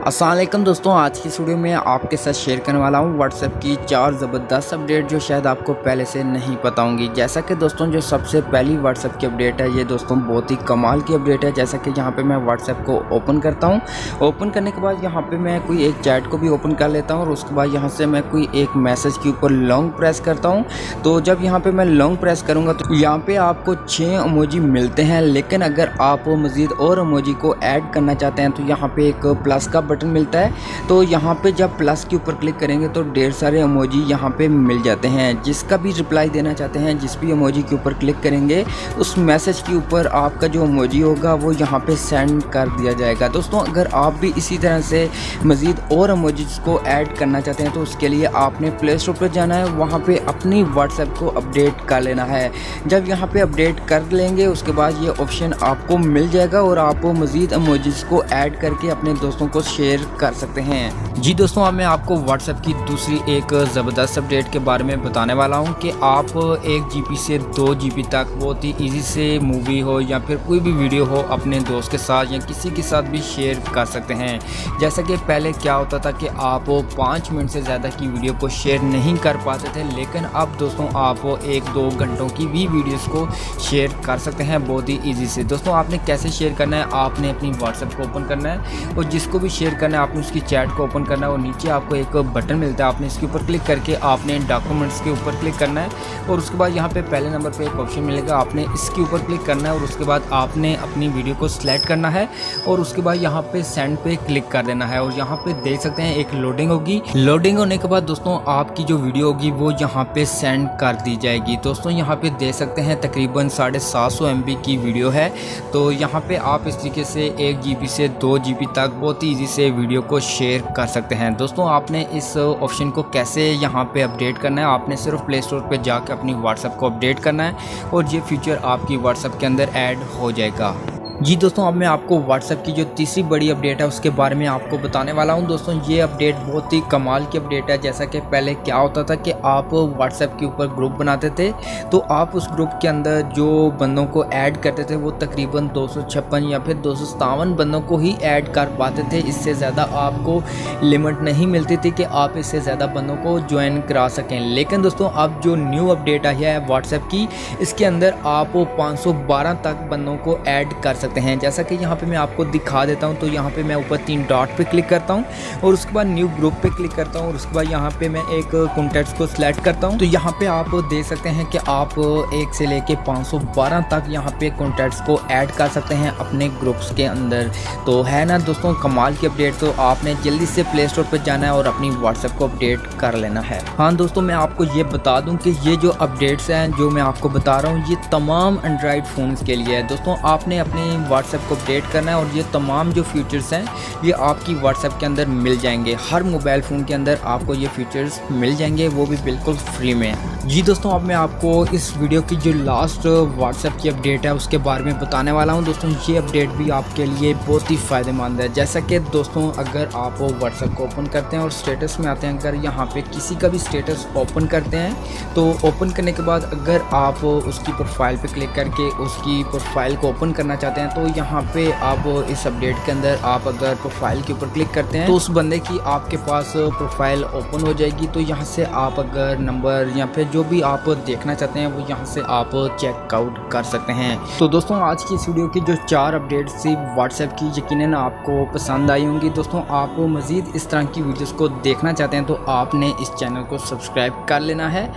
अस्सलाम वालेकुम दोस्तों, आज की इस वीडियो में आपके साथ शेयर करने वाला हूँ व्हाट्सएप की 4 ज़बरदस्त अपडेट जो शायद आपको पहले से नहीं पता होंगी। जैसा कि दोस्तों जो सबसे पहली व्हाट्सएप की अपडेट है ये दोस्तों बहुत ही कमाल की अपडेट है। जैसा कि यहाँ पे मैं व्हाट्सएप को ओपन करता हूँ, ओपन करने के बाद यहाँ पे मैं कोई एक चैट को भी ओपन कर लेता हूँ और उसके बाद यहाँ से मैं कोई एक मैसेज के ऊपर लॉन्ग प्रेस करता हूँ। तो जब यहाँ पर मैं लॉन्ग प्रेस करूँगा तो यहाँ पर आपको 6 इमोजी मिलते हैं, लेकिन अगर आप मज़ीद और इमोजी को ऐड करना चाहते हैं तो यहाँ पर एक प्लस का बटन मिलता है। तो यहाँ पे जब प्लस के ऊपर क्लिक करेंगे तो ढेर सारे इमोजी यहाँ पे मिल जाते हैं। जिसका भी रिप्लाई देना चाहते हैं, जिस भी इमोजी के ऊपर क्लिक करेंगे उस मैसेज के ऊपर आपका जो इमोजी होगा वो यहाँ पे सेंड कर दिया जाएगा। दोस्तों अगर आप भी इसी तरह से मज़ीद और इमोजीज को ऐड करना चाहते हैं तो उसके लिए आपने प्ले स्टोर पर जाना है, वहाँ पे अपनी व्हाट्सएप को अपडेट कर लेना है। जब यहाँ पे अपडेट कर लेंगे उसके बाद ये ऑप्शन आपको मिल जाएगा और आप मज़ीद इमोजीज को ऐड करके अपने दोस्तों को शेयर कर सकते हैं। जी दोस्तों, अब मैं आपको व्हाट्सएप की दूसरी एक ज़बरदस्त अपडेट के बारे में बताने वाला हूं कि आप 1 GB से 2 GB तक बहुत ही इजी से मूवी हो या फिर कोई भी वीडियो हो अपने दोस्त के साथ या किसी के साथ भी शेयर कर सकते हैं। जैसा कि पहले क्या होता था कि आप 5 मिनट से ज़्यादा की वीडियो को शेयर नहीं कर पाते थे, लेकिन अब दोस्तों आप 1-2 घंटों की भी वीडियोज़ को शेयर कर सकते हैं बहुत ही ईजी से। दोस्तों आपने कैसे शेयर करना है, आपने अपनी व्हाट्सएप को ओपन करना है और जिसको भी शेयर करना है आपने उसकी चैट को ओपन करना है और नीचे आपको एक बटन मिलता है, आपने इसके ऊपर क्लिक करके आपने डॉक्यूमेंट्स के ऊपर क्लिक करना है और उसके बाद यहाँ पे पहले नंबर पे एक ऑप्शन मिलेगा, आपने इसके ऊपर क्लिक करना है और उसके बाद आपने अपनी वीडियो को सिलेक्ट करना है और उसके बाद यहाँ पे सेंड पे क्लिक कर देना है और यहाँ पे देख सकते हैं एक लोडिंग होगी। लोडिंग होने के बाद दोस्तों आपकी जो वीडियो होगी वो यहाँ पे सेंड कर दी जाएगी। दोस्तों यहाँ पे देख सकते हैं तकरीबन 750 MB की वीडियो है। तो यहाँ पे आप इस तरीके से 1 GB से 2 GB तक बहुत ही ईजी से वीडियो को शेयर कर सकते हैं। दोस्तों आपने इस ऑप्शन को कैसे यहाँ पे अपडेट करना है, आपने सिर्फ प्ले स्टोर पे जाकर अपनी व्हाट्सएप को अपडेट करना है और ये फीचर आपकी व्हाट्सएप के अंदर ऐड हो जाएगा। जी दोस्तों, अब मैं आपको व्हाट्सएप की जो तीसरी बड़ी अपडेट है उसके बारे में आपको बताने वाला हूं। दोस्तों ये अपडेट बहुत ही कमाल की अपडेट है। जैसा कि पहले क्या होता था कि आप व्हाट्सएप के ऊपर ग्रुप बनाते थे तो आप उस ग्रुप के अंदर जो बंदों को ऐड करते थे वो तकरीबन 256 या फिर 257 बंदों को ही ऐड कर पाते थे। इससे ज़्यादा आपको लिमिट नहीं मिलती थी कि आप इससे ज़्यादा बंदों को ज्वाइन करा सकें। लेकिन दोस्तों अब जो न्यू अपडेट आई है व्हाट्सएप की, इसके अंदर आप 512 तक बंदों को ऐड कर सकते हैं। जैसा कि यहाँ पे मैं आपको दिखा देता हूँ, तो यहाँ पे मैं ऊपर 3 डॉट पे क्लिक करता हूँ और उसके बाद न्यू ग्रुप पे क्लिक करता हूँ और उसके बाद यहाँ पे मैं एक कॉन्टैक्ट्स को सिलेक्ट करता हूँ। तो यहाँ पे आप देख सकते हैं कि आप 1 से लेके 512 तक यहाँ पे कॉन्टैक्ट्स को ऐड कर सकते हैं अपने ग्रुप्स के अंदर। तो है ना दोस्तों कमाल की अपडेट। तो आपने जल्दी से प्ले स्टोर पर जाना है और अपनी व्हाट्सएप को अपडेट कर लेना है। हाँ दोस्तों, मैं आपको ये बता दूँ कि ये जो अपडेट्स हैं जो मैं आपको बता रहा हूँ ये तमाम एंड्रॉयड फ़ोन्स के लिए है। दोस्तों आपने अपनी व्हाट्सएप को अपडेट करना है और ये तमाम जो फीचर्स हैं ये आपकी व्हाट्सएप के अंदर मिल जाएंगे। हर मोबाइल फ़ोन के अंदर आपको ये फीचर्स मिल जाएंगे, वो भी बिल्कुल फ्री में। जी दोस्तों, अब मैं आपको इस वीडियो की जो लास्ट व्हाट्सएप की अपडेट है उसके बारे में बताने वाला हूँ। दोस्तों ये अपडेट भी आपके लिए बहुत ही फ़ायदेमंद है। जैसा कि दोस्तों अगर आप व्हाट्सएप को ओपन करते हैं और स्टेटस में आते हैं, अगर यहाँ पे किसी का भी स्टेटस ओपन करते हैं तो ओपन करने के बाद अगर आप उसकी प्रोफाइल पे क्लिक करके उसकी प्रोफाइल को ओपन करना चाहते हैं तो यहाँ पे आप इस अपडेट के अंदर आप अगर प्रोफाइल के ऊपर क्लिक करते हैं तो उस बंदे की आपके पास प्रोफाइल ओपन हो जाएगी। तो यहाँ से आप अगर नंबर या फिर जो भी आप देखना चाहते हैं वो यहाँ से आप चेकआउट कर सकते हैं। तो दोस्तों आज की इस वीडियो की जो 4 अपडेट्स थी व्हाट्सएप की यकीनन आपको पसंद आई होंगी। दोस्तों आप मज़ीद इस तरह की वीडियोज़ को देखना चाहते हैं तो आपने इस चैनल को सब्सक्राइब कर लेना है।